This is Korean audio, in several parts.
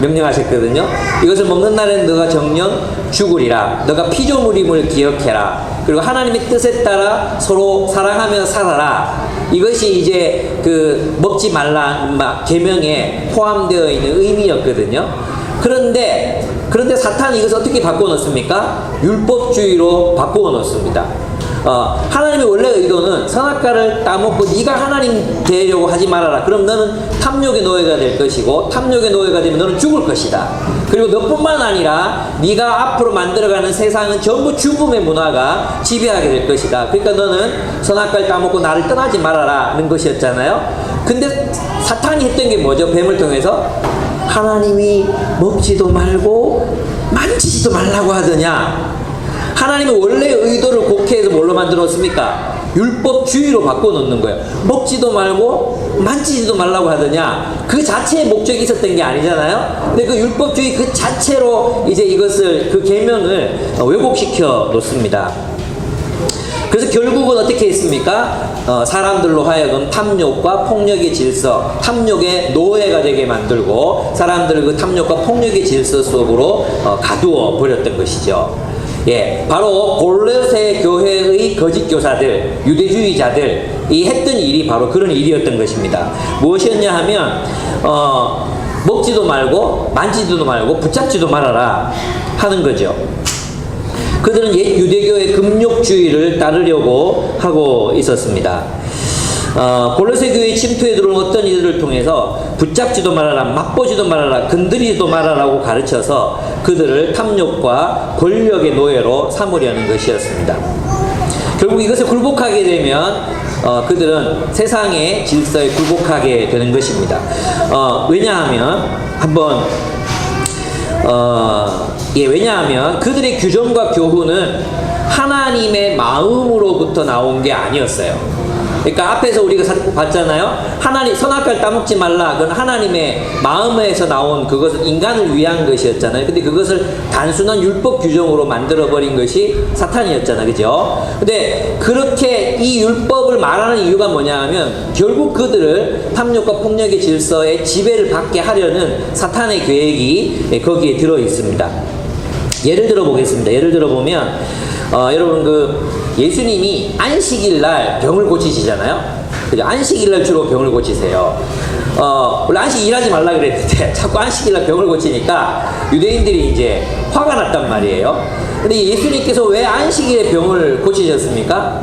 명령하셨거든요. 이것을 먹는 날에는 너가 정령 죽으리라. 너가 피조물임을 기억해라. 그리고 하나님의 뜻에 따라 서로 사랑하며 살아라. 이것이 이제 그 먹지 말라 계명에 포함되어 있는 의미였거든요. 그런데 사탄이 이것을 어떻게 바꿔 놓습니까? 율법주의로 바꾸어 놓습니다. 하나님의 원래 의도는 선악과를 따먹고 네가 하나님 되려고 하지 말아라. 그럼 너는 탐욕의 노예가 될 것이고, 탐욕의 노예가 되면 너는 죽을 것이다. 그리고 너뿐만 아니라 네가 앞으로 만들어가는 세상은 전부 죽음의 문화가 지배하게 될 것이다. 그러니까 너는 선악과를 따먹고 나를 떠나지 말아라는 것이었잖아요. 근데 사탄이 했던 게 뭐죠? 뱀을 통해서 하나님이 먹지도 말고 만지지도 말라고 하더냐. 하나님의 원래 의도를 곡해해서 뭘로 만들어 놓습니까? 율법주의로 바꿔놓는 거예요. 먹지도 말고 만지지도 말라고 하더냐. 그 자체의 목적이 있었던 게 아니잖아요. 근데 그 율법주의 그 자체로 이제 이것을 그 계명을 왜곡시켜 놓습니다. 그래서 결국은 어떻게 했습니까? 사람들로 하여금 탐욕과 폭력의 질서, 탐욕의 노예가 되게 만들고 사람들을 그 탐욕과 폭력의 질서 속으로 가두어 버렸던 것이죠. 예, 바로 골로새 교회의 거짓 교사들, 유대주의자들이 했던 일이 바로 그런 일이었던 것입니다. 무엇이었냐 하면 먹지도 말고 만지지도 말고 붙잡지도 말아라 하는 거죠. 그들은 옛 유대교의 금욕주의를 따르려고 하고 있었습니다. 골로새 교회에 침투해 들어온 어떤 이들을 통해서 붙잡지도 말아라, 맛보지도 말아라, 건드리지도 말아라고 가르쳐서 그들을 탐욕과 권력의 노예로 삼으려는 것이었습니다. 결국 이것에 굴복하게 되면 그들은 세상의 질서에 굴복하게 되는 것입니다. 왜냐하면 왜냐하면 그들의 규정과 교훈은 하나님의 마음으로부터 나온 게 아니었어요. 그러니까 앞에서 우리가 봤잖아요. 하나님 선악과를 따먹지 말라. 그건 하나님의 마음에서 나온 그것은 인간을 위한 것이었잖아요. 근데 그것을 단순한 율법 규정으로 만들어버린 것이 사탄이었잖아요. 그죠? 근데 그렇게 이 율법을 말하는 이유가 뭐냐 하면 결국 그들을 탐욕과 폭력의 질서에 지배를 받게 하려는 사탄의 계획이 거기에 들어 있습니다. 예를 들어 보겠습니다. 예를 들어 보면 여러분 예수님이 안식일 날 병을 고치시잖아요. 그죠? 안식일 날 주로 병을 고치세요. 원래 안식 일하지 말라 그랬는데 자꾸 안식일 날 병을 고치니까 유대인들이 이제 화가 났단 말이에요. 근데 예수님께서 왜 안식일에 병을 고치셨습니까?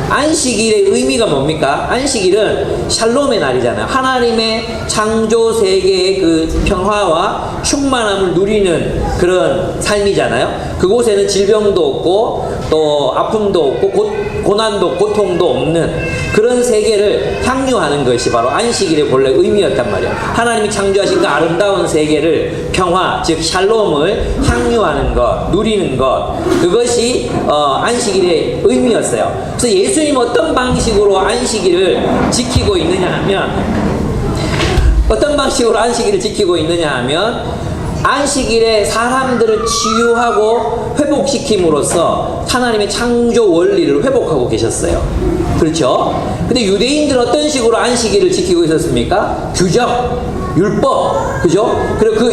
안식일의 의미가 뭡니까? 안식일은 샬롬의 날이잖아요. 하나님의 창조 세계의 그 평화와 충만함을 누리는 그런 삶이잖아요. 그곳에는 질병도 없고 또 아픔도 없고 고난도 고통도 없는 그런 세계를 향유하는 것이 바로 안식일의 본래 의미였단 말이에요. 하나님이 창조하신 그 아름다운 세계를 평화, 즉 샬롬을 향유하는 것, 누리는 것, 그것이 안식일의 의미였어요. 그래서 예수님은 어떤 방식으로 안식일을 지키고 있느냐 하면 안식일에 사람들을 치유하고 회복시킴으로써 하나님의 창조 원리를 회복하고 계셨어요. 그렇죠? 근데 유대인들은 어떤 식으로 안식일을 지키고 있었습니까? 규정, 율법, 그죠? 그리고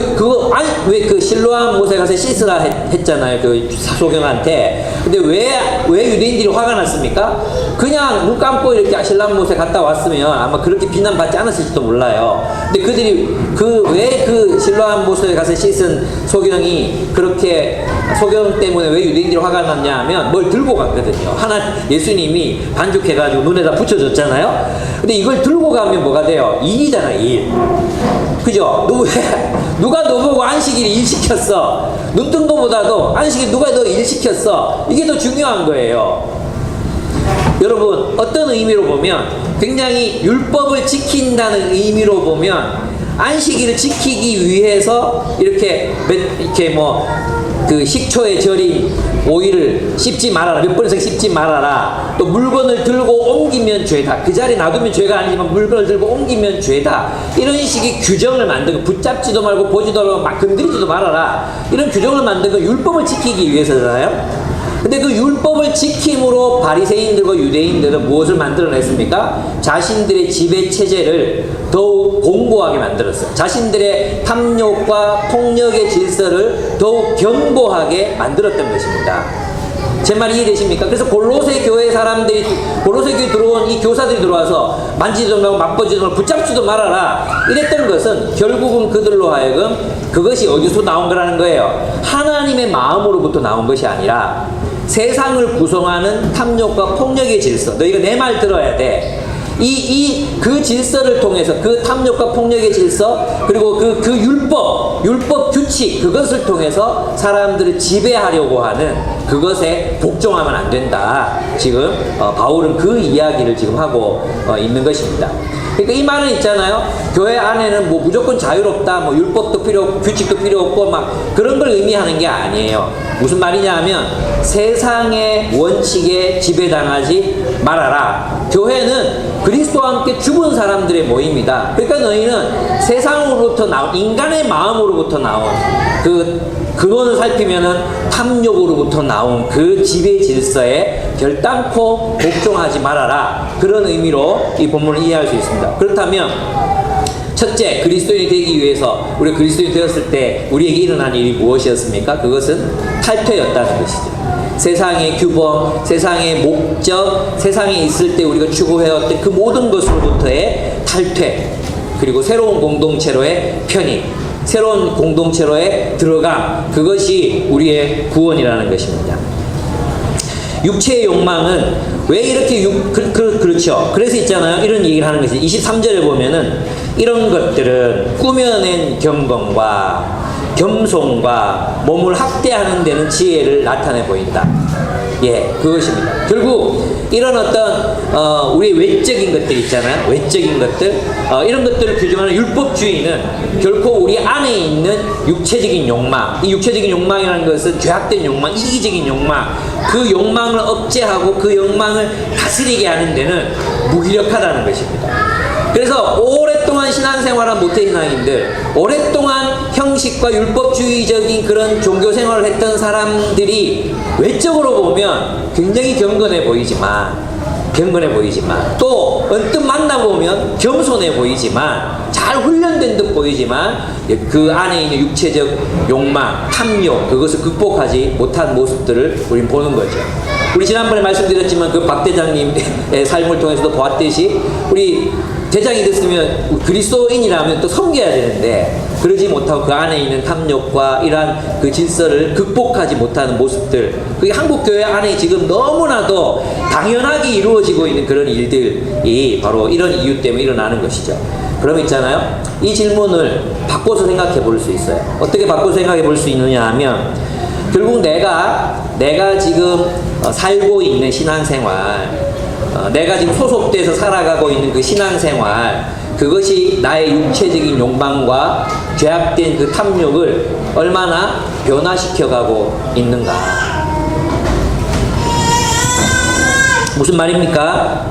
왜 그 실로암 못에 가서 씻으라 했잖아요. 그 소경한테. 근데 왜 유대인들이 화가 났습니까? 그냥 눈 감고 이렇게 실로암 못에 갔다 왔으면 아마 그렇게 비난받지 않았을지도 몰라요. 근데 그들이 왜 그 실로암 못에 가서 씻은 소경이 그렇게 소경 때문에 왜 유대인들이 화가 났냐 하면 뭘 들고 갔거든요. 예수님이 반죽해가지고 눈에다 붙여줬잖아요. 근데 이걸 들고 가면 뭐가 돼요? 일이잖아요, 일. 그죠? 누가 너보고 안식일 일 시켰어? 눈 뜬 거보다도 안식일 누가 너 일 시켰어? 이게 더 중요한 거예요. 여러분, 어떤 의미로 보면 굉장히 율법을 지킨다는 의미로 보면 안식일을 지키기 위해서 이렇게 그 식초에 절인 오이를 씹지 말아라, 몇 번 이상 씹지 말아라, 또 물건을 들고 옮기면 죄다, 그 자리에 놔두면 죄가 아니지만 물건을 들고 옮기면 죄다, 이런 식의 규정을 만든 거, 붙잡지도 말고 보지도 말고 막 건드리지도 말아라, 이런 규정을 만든 거 율법을 지키기 위해서잖아요. 근데 그 율법을 지킴으로 바리새인들과 유대인들은 무엇을 만들어냈습니까? 자신들의 지배 체제를 더욱 공고하게 만들었어요. 자신들의 탐욕과 폭력의 질서를 더욱 견고하게 만들었던 것입니다. 제 말이 이해되십니까? 그래서 골로새 교회 사람들이, 골로새 교회 들어온 이 교사들이 들어와서 만지지도 말고 맛보지도 말고 붙잡지도 말아라 이랬던 것은 결국은 그들로 하여금 그것이 어디서 나온 거라는 거예요. 하나님의 마음으로부터 나온 것이 아니라 세상을 구성하는 탐욕과 폭력의 질서, 너희가 내 말 들어야 돼. 그 질서를 통해서, 그 탐욕과 폭력의 질서, 그리고 그 율법 규칙, 그것을 통해서 사람들을 지배하려고 하는 그것에 복종하면 안 된다. 지금 바울은 그 이야기를 지금 하고 있는 것입니다. 그러니까 이 말은 있잖아요. 교회 안에는 뭐 무조건 자유롭다, 뭐 율법도 필요 없고 규칙도 필요 없고 막 그런 걸 의미하는 게 아니에요. 무슨 말이냐 하면 세상의 원칙에 지배당하지 말아라. 교회는 그리스도와 함께 죽은 사람들의 모임이다. 그러니까 너희는 세상으로부터 나온, 인간의 마음으로부터 나온 그거를 살피면은 탐욕으로부터 나온 그 지배 질서에 결단코 복종하지 말아라. 그런 의미로 이 본문을 이해할 수 있습니다. 그렇다면 첫째, 그리스도인이 되기 위해서 우리가 그리스도인이 되었을 때 우리에게 일어난 일이 무엇이었습니까? 그것은 탈퇴였다는 것이죠. 세상의 규범, 세상의 목적, 세상에 있을 때 우리가 추구해왔던 그 모든 것으로부터의 탈퇴, 그리고 새로운 공동체로의 편입, 새로운 공동체로의 들어감, 그것이 우리의 구원이라는 것입니다. 육체의 욕망은 왜 이렇게 그렇죠. 그래서 있잖아요. 이런 얘기를 하는 것이 23절에 보면은 이런 것들은 꾸며낸 경건과 겸손과 몸을 학대하는 데는 지혜를 나타내 보인다. 예, 그것입니다. 결국 이런 어떤 우리의 외적인 것들 있잖아요. 외적인 것들, 이런 것들을 규정하는 율법주의는 결코 우리 안에 있는 육체적인 욕망, 이 육체적인 욕망이라는 것은 죄악된 욕망, 이기적인 욕망, 그 욕망을 억제하고 그 욕망을 다스리게 하는 데는 무기력하다는 것입니다. 그래서 오랫동안 신앙생활한 모태신앙인들, 오랫동안 형식과 율법주의적인 그런 종교생활을 했던 사람들이 외적으로 보면 굉장히 경건해 보이지만 또 언뜻 만나보면 겸손해 보이지만 잘 훈련된 듯 보이지만 그 안에 있는 육체적 욕망, 탐욕, 그것을 극복하지 못한 모습들을 우리는 보는 거죠. 우리 지난번에 말씀드렸지만 그 박 대장님의 삶을 통해서도 보았듯이 우리 대장이 됐으면 그리스도인이라면 또 섬겨야 되는데 그러지 못하고 그 안에 있는 탐욕과 이러한 그 질서를 극복하지 못하는 모습들, 그게 한국교회 안에 지금 너무나도 당연하게 이루어지고 있는 그런 일들이 바로 이런 이유 때문에 일어나는 것이죠. 그럼 있잖아요, 이 질문을 바꿔서 생각해 볼 수 있어요. 어떻게 바꿔서 생각해 볼 수 있느냐 하면 결국 내가 지금 살고 있는 신앙생활, 내가 지금 소속돼서 살아가고 있는 그 신앙생활, 그것이 나의 육체적인 욕망과 죄악된 그 탐욕을 얼마나 변화시켜가고 있는가. 무슨 말입니까?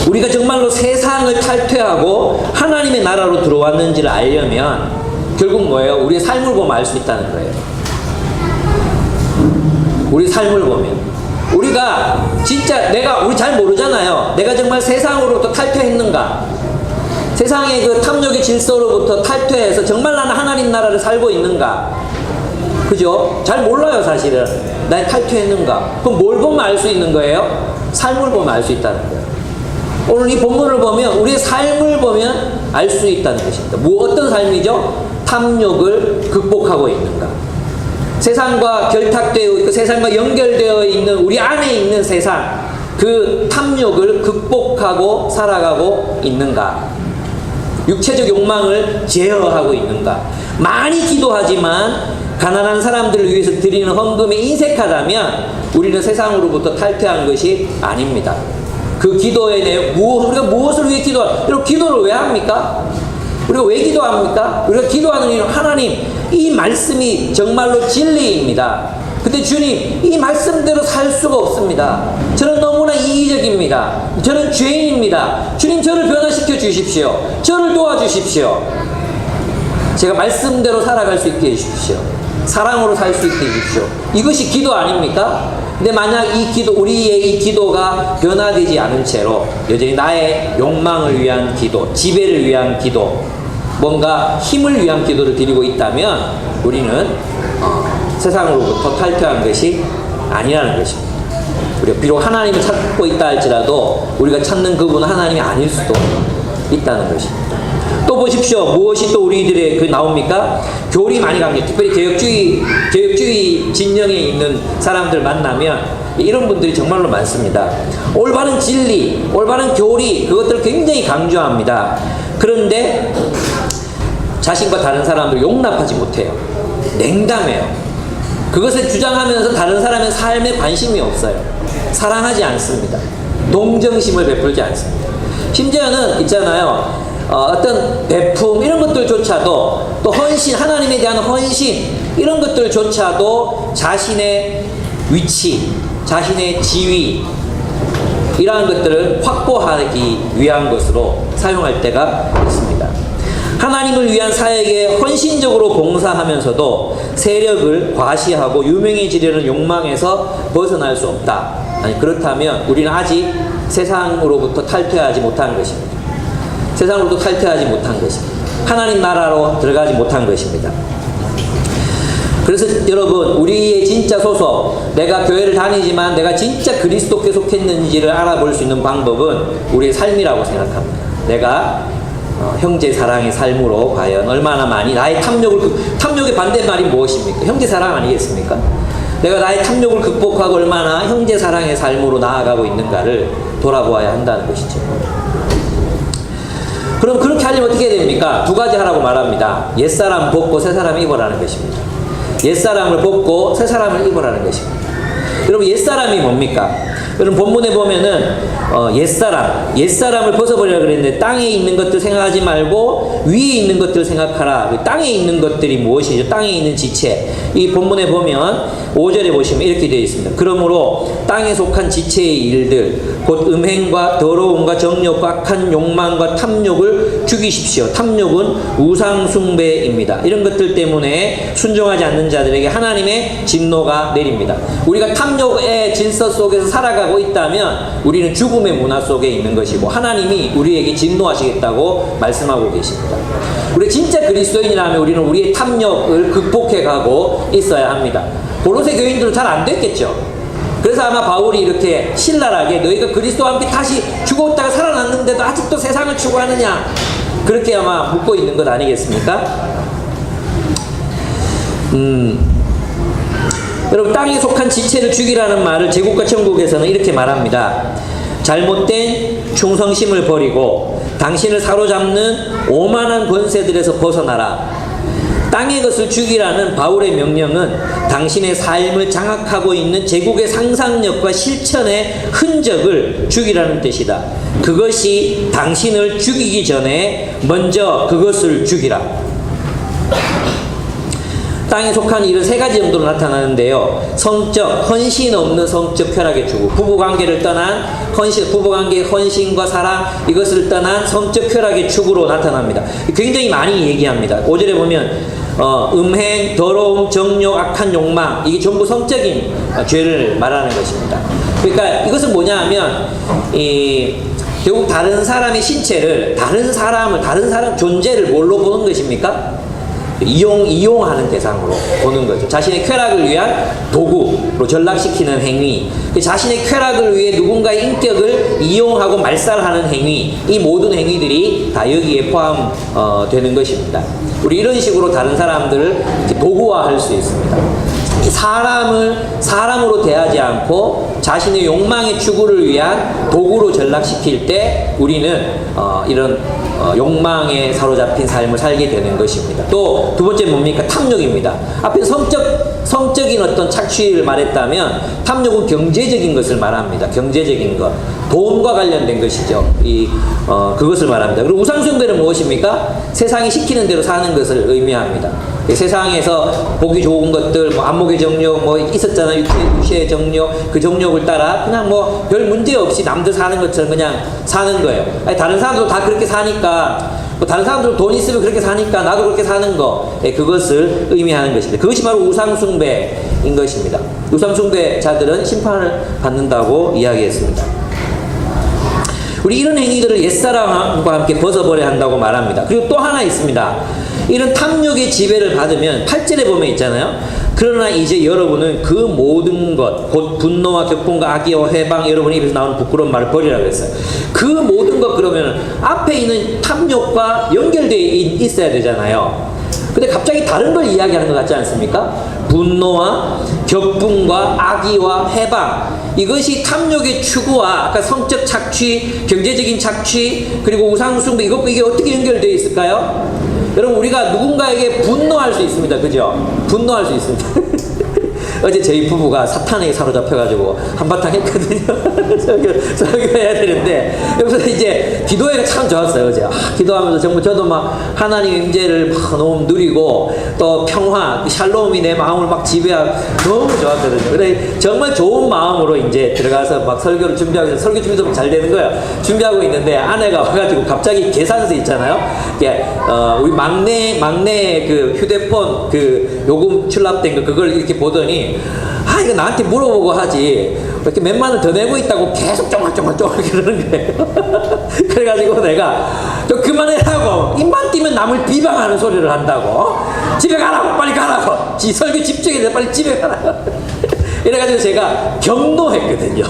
우리가 정말로 세상을 탈퇴하고 하나님의 나라로 들어왔는지를 알려면 결국 뭐예요? 우리의 삶을 보면 알 수 있다는 거예요. 우리 삶을 보면 우리가 진짜 우리 잘 모르잖아요. 내가 정말 세상으로부터 탈퇴했는가? 세상의 그 탐욕의 질서로부터 탈퇴해서 정말 나는 하나님 나라를 살고 있는가? 그죠? 잘 몰라요, 사실은. 나 탈퇴했는가? 그럼 뭘 보면 알 수 있는 거예요? 삶을 보면 알 수 있다는 거예요. 오늘 이 본문을 보면 우리의 삶을 보면 알 수 있다는 것입니다. 어떤 삶이죠? 탐욕을 극복하고 있는가? 세상과 결탁되어 있고 세상과 연결되어 있는 우리 안에 있는 세상, 그 탐욕을 극복하고 살아가고 있는가? 육체적 욕망을 제어하고 있는가? 많이 기도하지만 가난한 사람들을 위해서 드리는 헌금에 인색하다면 우리는 세상으로부터 탈퇴한 것이 아닙니다. 그 기도에 대해 우리가 무엇을 위해 여러분, 기도를 왜 합니까? 우리가 왜 기도합니까? 우리가 기도하는 이유는 하나님, 이 말씀이 정말로 진리입니다. 근데 주님, 이 말씀대로 살 수가 없습니다. 저는 너무나 이기적입니다. 저는 죄인입니다. 주님, 저를 변화시켜 주십시오. 저를 도와주십시오. 제가 말씀대로 살아갈 수 있게 해주십시오. 사랑으로 살 수 있게 해주십시오. 이것이 기도 아닙니까? 근데 만약 이 기도, 우리의 이 기도가 변화되지 않은 채로 여전히 나의 욕망을 위한 기도, 지배를 위한 기도, 뭔가 힘을 위한 기도를 드리고 있다면 우리는 세상으로부터 탈퇴한 것이 아니라는 것입니다. 우리가 비록 하나님을 찾고 있다 할지라도 우리가 찾는 그분은 하나님이 아닐 수도 있다는 것입니다. 또 보십시오. 무엇이 또 우리들의 나옵니까? 교리 많이 갑니다. 특별히 개혁주의 진영에 있는 사람들 만나면 이런 분들이 정말로 많습니다. 올바른 진리, 올바른 교리, 그것들을 굉장히 강조합니다. 그런데 자신과 다른 사람들을 용납하지 못해요. 냉담해요. 그것을 주장하면서 다른 사람의 삶에 관심이 없어요. 사랑하지 않습니다. 동정심을 베풀지 않습니다. 심지어는 있잖아요. 어떤 배품 이런 것들조차도 또 헌신, 하나님에 대한 헌신 이런 것들조차도 자신의 위치, 자신의 지위 이러한 것들을 확보하기 위한 것으로 사용할 때가 있습니다. 하나님을 위한 사역에 헌신적으로 봉사하면서도 세력을 과시하고 유명해지려는 욕망에서 벗어날 수 없다. 아니, 그렇다면 우리는 아직 세상으로부터 탈퇴하지 못한 것입니다. 세상으로부터 탈퇴하지 못한 것입니다. 하나님 나라로 들어가지 못한 것입니다. 그래서 여러분, 우리의 진짜 소속, 내가 교회를 다니지만 내가 진짜 그리스도께 속했는지를 알아볼 수 있는 방법은 우리의 삶이라고 생각합니다. 내가 형제 사랑의 삶으로 과연 얼마나 많이 나의 탐욕의 반대말이 무엇입니까? 형제 사랑 아니겠습니까? 내가 나의 탐욕을 극복하고 얼마나 형제 사랑의 삶으로 나아가고 있는가를 돌아보아야 한다는 것이죠. 그럼 그렇게 하려면 어떻게 됩니까? 두 가지 하라고 말합니다. 옛사람 벗고 새사람 입으라는 것입니다. 옛사람을 벗고 새사람을 입으라는 것입니다. 여러분, 옛사람이 뭡니까? 여러분, 본문에 보면은 옛사람을 벗어버리라 그랬는데 땅에 있는 것들 생각하지 말고 위에 있는 것들 생각하라. 땅에 있는 것들이 무엇이죠? 땅에 있는 지체. 이 본문에 보면 5절에 보시면 이렇게 되어 있습니다. 그러므로 땅에 속한 지체의 일들 곧 음행과 더러움과 정욕과 악한 욕망과 탐욕을 죽이십시오. 탐욕은 우상 숭배입니다. 이런 것들 때문에 순종하지 않는 자들에게 하나님의 진노가 내립니다. 우리가 탐욕의 질서 속에서 살아가고 있다면 우리는 죽음의 문화 속에 있는 것이고 하나님이 우리에게 진노하시겠다고 말씀하고 계십니다. 우리 진짜 그리스도인이라면 우리는 우리의 탐욕을 극복해 가고 있어야 합니다. 고로새 교인들은 잘 안 됐겠죠. 그래서 아마 바울이 이렇게 신랄하게 너희가 그리스도와 함께 다시 죽었다가 살아났는데도 아직도 세상을 추구하느냐, 그렇게 아마 묻고 있는 것 아니겠습니까? 여러분, 땅에 속한 지체를 죽이라는 말을 제국과 천국에서는 이렇게 말합니다. 잘못된 충성심을 버리고 당신을 사로잡는 오만한 권세들에서 벗어나라. 땅의 것을 죽이라는 바울의 명령은 당신의 삶을 장악하고 있는 제국의 상상력과 실천의 흔적을 죽이라는 뜻이다. 그것이 당신을 죽이기 전에 먼저 그것을 죽이라. 땅에 속한 일은 세 가지 정도로 나타나는데요. 성적, 헌신 없는 성적 쾌락의 추구, 부부관계를 떠난 헌신, 부부관계의 헌신과 사랑, 이것을 떠난 성적 쾌락의 추구로 나타납니다. 굉장히 많이 얘기합니다. 5절에 보면 음행, 더러움, 정욕, 악한 욕망, 이게 전부 성적인 죄를 말하는 것입니다. 그러니까 이것은 뭐냐 하면 결국 다른 사람의 신체를, 다른 사람 존재를 뭘로 보는 것입니까? 이용하는 대상으로 보는 거죠. 자신의 쾌락을 위한 도구로 전락시키는 행위, 자신의 쾌락을 위해 누군가의 인격을 이용하고 말살하는 행위, 이 모든 행위들이 다 여기에 포함되는 것입니다. 우리 이런 식으로 다른 사람들을 도구화할 수 있습니다. 사람으로 대하지 않고 자신의 욕망의 추구를 위한 도구로 전락시킬 때 우리는 이런 욕망에 사로잡힌 삶을 살게 되는 것입니다. 또 두 번째 뭡니까? 탐욕입니다. 앞에 성적인 어떤 착취를 말했다면 탐욕은 경제적인 것을 말합니다. 경제적인 것, 돈과 관련된 것이죠. 그것을 말합니다. 그리고 우상숭배는 무엇입니까? 세상이 시키는 대로 사는 것을 의미합니다. 세상에서 보기 좋은 것들, 안목의 정욕, 있었잖아요. 육체의 정욕, 그 정욕을 따라 그냥 별 문제 없이 남들 사는 것처럼 그냥 사는 거예요. 아니, 다른 사람도 다 그렇게 사니까 뭐 다른 사람들은 돈 있으면 그렇게 사니까 나도 그렇게 사는 거, 그것을 의미하는 것입니다. 그것이 바로 우상숭배인 것입니다. 우상숭배자들은 심판을 받는다고 이야기했습니다. 우리 이런 행위들을 옛사람과 함께 벗어버려야 한다고 말합니다. 그리고 또 하나 있습니다. 이런 탐욕의 지배를 받으면 8절에 보면 있잖아요. 그러나 이제 여러분은 그 모든 것, 곧 분노와 격분과 악의와 회방, 여러분의 입에서 나오는 부끄러운 말을 버리라고 했어요. 그 모든 것 그러면 앞에 있는 탐욕과 연결되어 있어야 되잖아요. 근데 갑자기 다른 걸 이야기하는 것 같지 않습니까? 분노와 격분과 악의와 해방, 이것이 탐욕의 추구와 아까 성적 착취, 경제적인 착취, 그리고 우상숭배, 이게 어떻게 연결되어 있을까요? 여러분, 우리가 누군가에게 분노할 수 있습니다. 그죠? 분노할 수 있습니다. 어제 저희 부부가 사탄에게 사로잡혀가지고 한바탕 했거든요. 설교해야 되는데, 여기서 이제 기도회가 참 좋았어요. 어제 기도하면서 정말 저도 막 하나님의 임재를 막 너무 누리고, 또 평화, 샬롬이 내 마음을 막 지배하고 너무 좋았거든요. 그래 정말 좋은 마음으로 이제 들어가서 막 설교를 준비하고, 설교 준비도 잘 되는 거예요. 준비하고 있는데 아내가 와가지고 갑자기 계산서 있잖아요. 우리 막내 그 휴대폰 그 요금 출납된 거 그걸 이렇게 보더니, 이거 나한테 물어보고 하지 이렇게 몇만 원 더 내고 있다고 계속 쪼글쪼글 그러는 거예요. 그래가지고 내가 좀 그만해라고, 입만 띄면 남을 비방하는 소리를 한다고, 집에 가라고, 빨리 가라고, 설교 집중해서 빨리 집에 가라고. 이래가지고 제가 경노했거든요.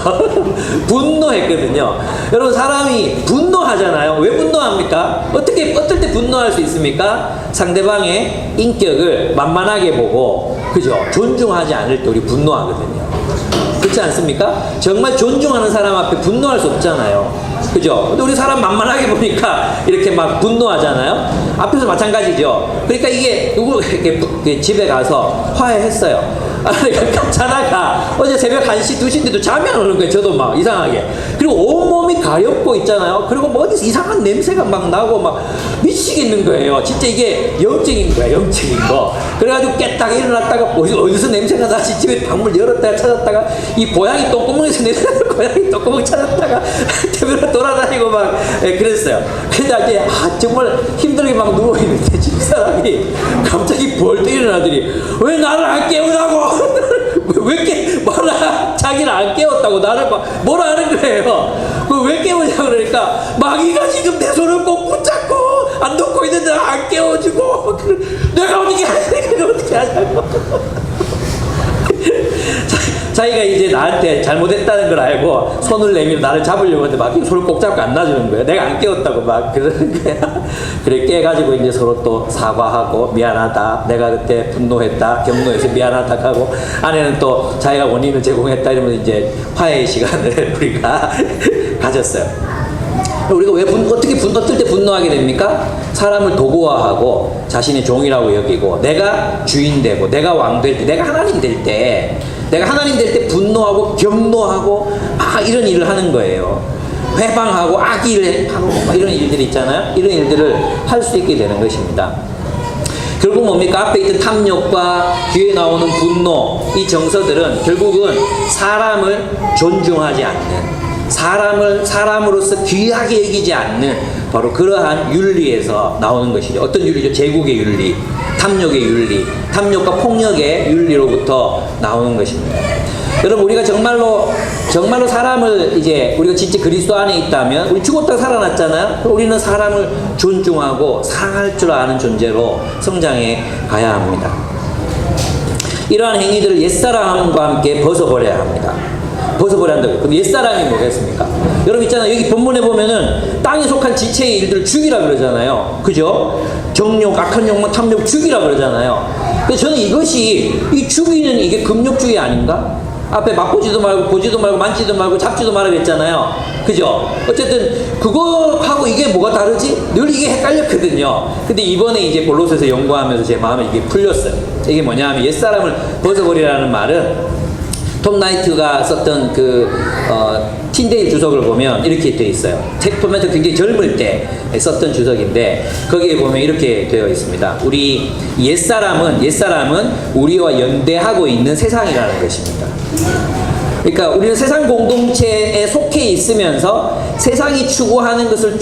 분노했거든요. 여러분, 사람이 분노하잖아요. 왜 분노합니까? 어떨 때 분노할 수 있습니까? 상대방의 인격을 만만하게 보고, 그죠? 존중하지 않을 때 우리 분노하거든요. 그렇지 않습니까? 정말 존중하는 사람 앞에 분노할 수 없잖아요. 그죠? 근데 우리 사람 만만하게 보니까 이렇게 막 분노하잖아요. 앞에서 마찬가지죠. 그러니까 이게 누구 이렇게 집에 가서 화해했어요. 자다가 어제 새벽 1시, 2시인데도 잠이 안 오는 거예요. 저도 막 이상하게. 그리고 온몸이 가렵고 있잖아요. 그리고 뭐 어디서 이상한 냄새가 막 나고 막 미치겠는 거예요. 진짜 이게 영적인 거야, 영적인 거. 그래가지고 깼다가 일어났다가 어디서 냄새가 나지, 집에 방문 열었다가 찾았다가 이 고양이 똥구멍에서 냄새나는 고양이 똥구멍 찾았다가 대변을 돌아다니고 막 그랬어요. 근데 이제 정말 힘들게 막 누워있는데 집사람이 갑자기 벌떡 일어나더니, 왜 나를 안 깨우라고 왜 이렇게 자기를 안 깨웠다고 나를 뭐라 하는 거예요. 왜 깨우냐고 그러니까, 마귀가 지금 내 손을 꼭 붙잡고 안 놓고 있는데 안 깨워주고, 내가 어떻게 하냐고. 자기가 이제 나한테 잘못했다는 걸 알고 손을 내밀어 나를 잡으려고 하는데 막 손을 꼭 잡고 안 놔주는 거예요. 내가 안 깨웠다고 막 그러는 거야. 그래 깨가지고 이제 서로 또 사과하고, 미안하다, 내가 그때 분노했다, 경노해서 미안하다 하고, 아내는 또 자기가 원인을 제공했다 이러면 이제 화해의 시간을 우리가 가졌어요. 우리가 왜 어떨 때 분노하게 됩니까? 사람을 도구화하고 자신의 종이라고 여기고, 내가 주인 되고, 내가 왕 될 때, 내가 하나님 될 때, 분노하고 경노하고 이런 일을 하는 거예요. 회방하고 악의를 하고 이런 일들이 있잖아요. 이런 일들을 할 수 있게 되는 것입니다. 결국 뭡니까? 앞에 있던 탐욕과 뒤에 나오는 분노, 이 정서들은 결국은 사람을 존중하지 않는, 사람으로서 귀하게 여기지 않는 바로 그러한 윤리에서 나오는 것이죠. 어떤 윤리죠? 제국의 윤리, 탐욕의 윤리, 탐욕과 폭력의 윤리로부터 나오는 것입니다. 여러분, 우리가 정말로 사람을 이제 우리가 진짜 그리스도 안에 있다면, 우리 죽었다가 살아났잖아요. 우리는 사람을 존중하고 사랑할 줄 아는 존재로 성장해 가야 합니다. 이러한 행위들을 옛사람과 함께 벗어버려야 합니다. 벗어버려야 한다고요. 그럼 옛사람이 뭐겠습니까? 여러분 있잖아요. 여기 본문에 보면은 땅에 속한 지체의 일들을 죽이라 그러잖아요. 그죠? 정욕, 악한 욕망, 탐욕 죽이라 그러잖아요. 근데 저는 이 죽이는 이게 금욕주의 아닌가? 앞에 맛보지도 말고, 보지도 말고, 만지도 말고, 잡지도 말라 그랬잖아요. 그죠? 어쨌든 그거하고 이게 뭐가 다르지? 늘 이게 헷갈렸거든요. 근데 이번에 이제 골로새서 연구하면서 제 마음에 이게 풀렸어요. 이게 뭐냐 하면, 옛사람을 벗어버리라는 말은 톰 나이트가 썼던 틴데일 주석을 보면 이렇게 되어 있어요. 톰 나이트가 굉장히 젊을 때 썼던 주석인데, 거기에 보면 이렇게 되어 있습니다. 우리 옛사람은 우리와 연대하고 있는 세상이라는 것입니다. 그러니까 우리는 세상 공동체에 속해 있으면서 세상이 추구하는 것을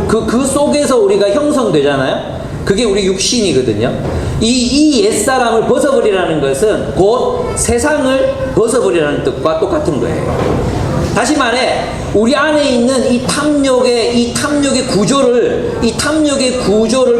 그 속에서 우리가 형성되잖아요. 그게 우리 육신이거든요. 이 옛사람을 벗어버리라는 것은 곧 세상을 벗어버리라는 뜻과 똑같은 거예요. 다시 말해, 우리 안에 있는 이 탐욕의 구조를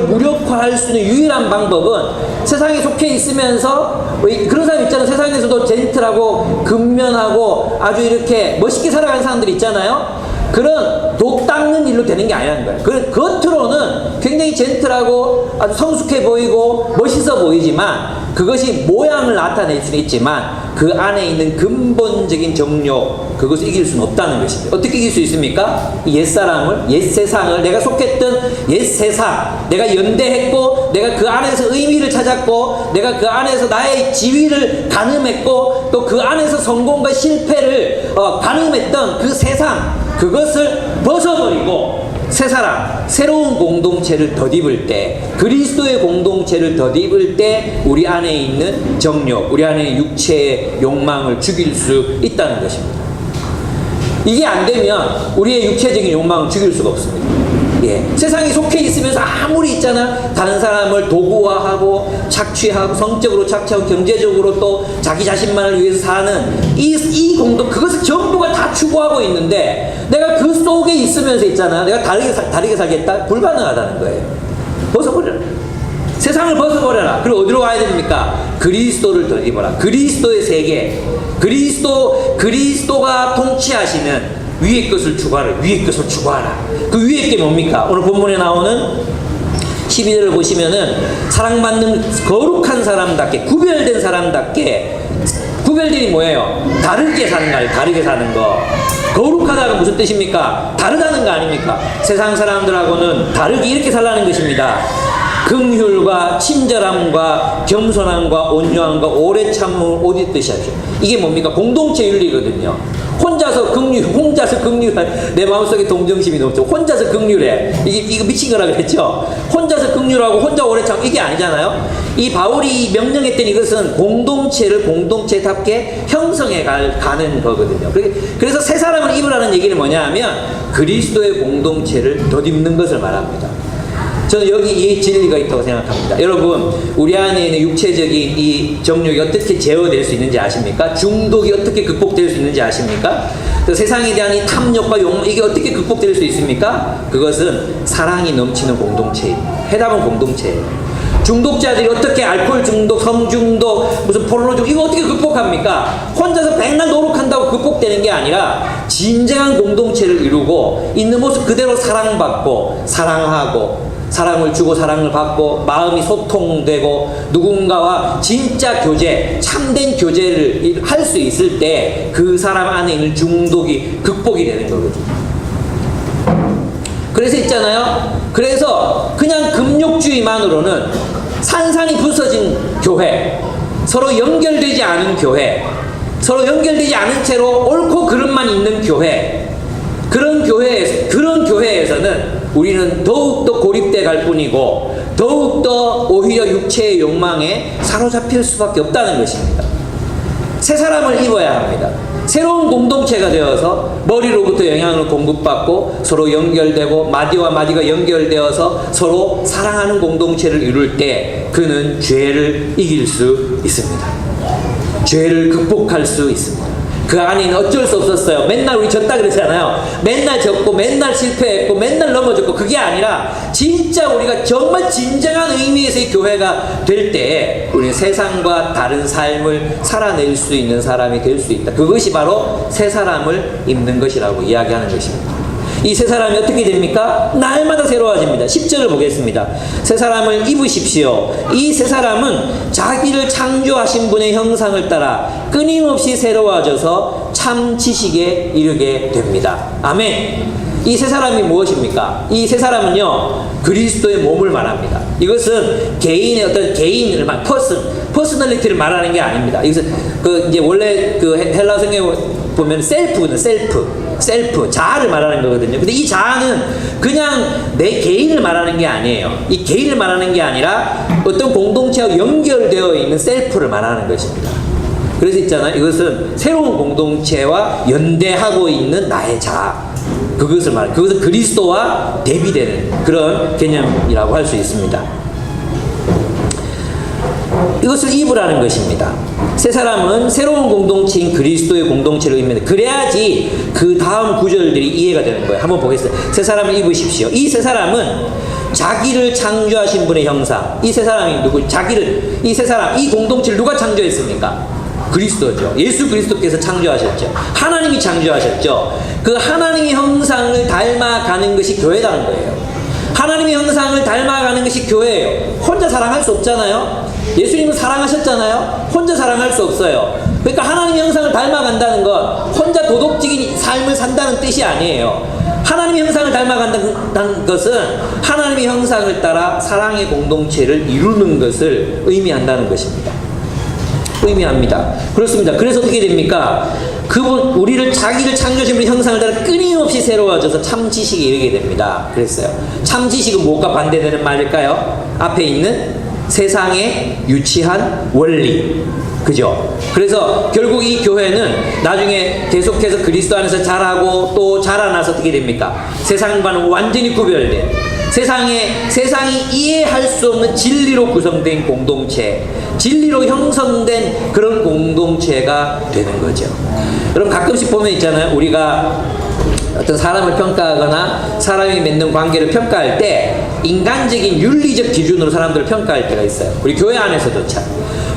무력화할 수 있는 유일한 방법은 세상에 속해 있으면서, 그런 사람 있잖아요. 세상에서도 젠틀하고 근면하고 아주 이렇게 멋있게 살아가는 사람들 있잖아요. 그런 독 닦는 일로 되는 게 아니라는 거예요. 겉으로는 굉장히 젠틀하고 아주 성숙해 보이고 멋있어 보이지만, 그것이 모양을 나타낼 수는 있지만 그 안에 있는 근본적인 정욕, 그것을 이길 수는 없다는 것입니다. 어떻게 이길 수 있습니까? 이 옛사람을, 옛세상을, 내가 속했던 옛세상, 내가 연대했고 내가 그 안에서 의미를 찾았고 내가 그 안에서 나의 지위를 가늠했고 또 그 안에서 성공과 실패를 가늠했던 그 세상, 그것을 벗어버리고 새 사람, 새로운 공동체를 덧입을 때, 그리스도의 공동체를 덧입을 때 우리 안에 있는 정욕, 우리 안에 있는 육체의 욕망을 죽일 수 있다는 것입니다. 이게 안 되면 우리의 육체적인 욕망을 죽일 수가 없습니다. 예. 세상에 속해 있으면서 아무리 있잖아, 다른 사람을 도구화하고 착취하고 성적으로 착취하고 경제적으로 또 자기 자신만을 위해서 사는 이 그것을 전부가 다 추구하고 있는데 내가 그 속에 있으면서 있잖아, 내가 다르게 살겠다? 불가능하다는 거예요. 벗어버려라. 세상을 벗어버려라. 그리고 어디로 가야 됩니까? 그리스도를 덧입어라. 그리스도의 세계, 그리스도가 통치하시는 위의 것을 추구하라. 위의 것을 추구하라. 그 위의 게 뭡니까? 오늘 본문에 나오는 12절을 보시면은 사랑받는 거룩한 사람답게, 구별된 사람답게, 구별됨이 뭐예요? 다르게 사는 거 아니에요? 다르게 사는 거. 거룩하다가 무슨 뜻입니까? 다르다는 거 아닙니까? 세상 사람들하고는 다르게 이렇게 살라는 것입니다. 긍휼과 친절함과 겸손함과 온유함과 오래 참음을 옷 입듯이 하십시오. 이게 뭡니까? 공동체 윤리거든요. 혼자서 긍휼, 내 마음속에 동정심이 넘쳐. 혼자서 긍휼해. 이거 미친 거라 그랬죠? 혼자서 긍휼하고 혼자 오래 참, 이게 아니잖아요? 이 바울이 명령했던 이것은 공동체를 공동체답게 형성해 가는 거거든요. 그래서 새 사람을 입으라는 얘기는 뭐냐 하면 그리스도의 공동체를 덧입는 것을 말합니다. 저는 여기 이 진리가 있다고 생각합니다. 여러분, 우리 안에 있는 육체적인 이 정욕이 어떻게 제어될 수 있는지 아십니까? 중독이 어떻게 극복될 수 있는지 아십니까? 세상에 대한 이 탐욕과 욕망, 이게 어떻게 극복될 수 있습니까? 그것은 사랑이 넘치는 공동체입니다. 해답은 공동체예요. 중독자들이 어떻게 알코올 중독, 성중독, 무슨 포르노 중독, 이거 어떻게 극복합니까? 혼자서 백날 노력한다고 극복되는 게 아니라 진정한 공동체를 이루고 있는 모습 그대로 사랑받고 사랑하고 사랑을 주고 사랑을 받고 마음이 소통되고 누군가와 진짜 교제, 참된 교제를 할 수 있을 때 그 사람 안에 있는 중독이 극복이 되는 거거든요. 그래서 있잖아요. 그래서 그냥 금욕주의만으로는 산산이 부서진 교회, 서로 연결되지 않은 교회, 서로 연결되지 않은 채로 옳고 그름만 있는 교회, 그런 교회에서는 우리는 더욱더 고립돼 갈 뿐이고 더욱더 오히려 육체의 욕망에 사로잡힐 수밖에 없다는 것입니다. 새 사람을 입어야 합니다. 새로운 공동체가 되어서 머리로부터 영향을 공급받고 서로 연결되고 마디와 마디가 연결되어서 서로 사랑하는 공동체를 이룰 때 그는 죄를 이길 수 있습니다. 죄를 극복할 수 있습니다. 그 안에는 어쩔 수 없었어요. 맨날 우리 졌다 그러잖아요. 맨날 졌고 맨날 실패했고 맨날 넘어졌고, 그게 아니라 진짜 우리가 정말 진정한 의미에서의 교회가 될 때 우리는 세상과 다른 삶을 살아낼 수 있는 사람이 될 수 있다. 그것이 바로 새 사람을 입는 것이라고 이야기하는 것입니다. 이 새 사람이 어떻게 됩니까? 날마다 새로워집니다. 10절을 보겠습니다. 새 사람을 입으십시오. 이 새 사람은 자기를 창조하신 분의 형상을 따라 끊임없이 새로워져서 참 지식에 이르게 됩니다. 아멘. 이 새 사람이 무엇입니까? 이 새 사람은요, 그리스도의 몸을 말합니다. 이것은 개인의 어떤 개인을 퍼스널리티를 말하는 게 아닙니다. 이것은 이제 원래 헬라 성경에 보면 셀프거든요. 셀프, 자아를 말하는 거거든요. 근데 이 자아는 그냥 내 개인을 말하는 게 아니에요. 이 개인을 말하는 게 아니라 어떤 공동체와 연결되어 있는 셀프를 말하는 것입니다. 그래서 있잖아요. 이것은 새로운 공동체와 연대하고 있는 나의 자. 그것을 말해요. 그것은 그리스도와 대비되는 그런 개념이라고 할 수 있습니다. 이것을 입으라는 것입니다. 새 사람은 새로운 공동체인 그리스도의 공동체를 의미합니다. 그래야지 그 다음 구절들이 이해가 되는 거예요. 한번 보겠습니다. 새 사람을 입으십시오. 이 새 사람은 자기를 창조하신 분의 형상. 이 새 사람이 누구? 이 새 사람, 이 공동체를 누가 창조했습니까? 그리스도죠. 예수 그리스도께서 창조하셨죠. 하나님이 창조하셨죠. 그 하나님의 형상을 닮아가는 것이 교회라는 거예요. 하나님의 형상을 닮아가는 것이 교회예요. 혼자 사랑할 수 없잖아요. 예수님은 사랑하셨잖아요. 혼자 사랑할 수 없어요. 그러니까 하나님의 형상을 닮아간다는 건 혼자 도덕적인 삶을 산다는 뜻이 아니에요. 하나님의 형상을 닮아간다는 것은 하나님의 형상을 따라 사랑의 공동체를 이루는 것을 의미한다는 것입니다. 의미합니다. 그렇습니다. 그래서 어떻게 됩니까? 우리를 자기를 창조하신 분의 형상을 따라 끊임없이 새로워져서 참 지식에 이르게 됩니다. 그랬어요. 참 지식은 무엇과 반대되는 말일까요? 앞에 있는 세상의 유치한 원리. 그죠? 그래서 결국 이 교회는 나중에 계속해서 그리스도 안에서 자라고 또 자라나서 어떻게 됩니까? 세상과는 완전히 구별된 세상이 이해할 수 없는 진리로 구성된 공동체, 진리로 형성된 그런 공동체가 되는 거죠. 여러분 가끔씩 보면 있잖아요. 우리가 어떤 사람을 평가하거나 사람이 맺는 관계를 평가할 때 인간적인 윤리적 기준으로 사람들을 평가할 때가 있어요. 우리 교회 안에서조차.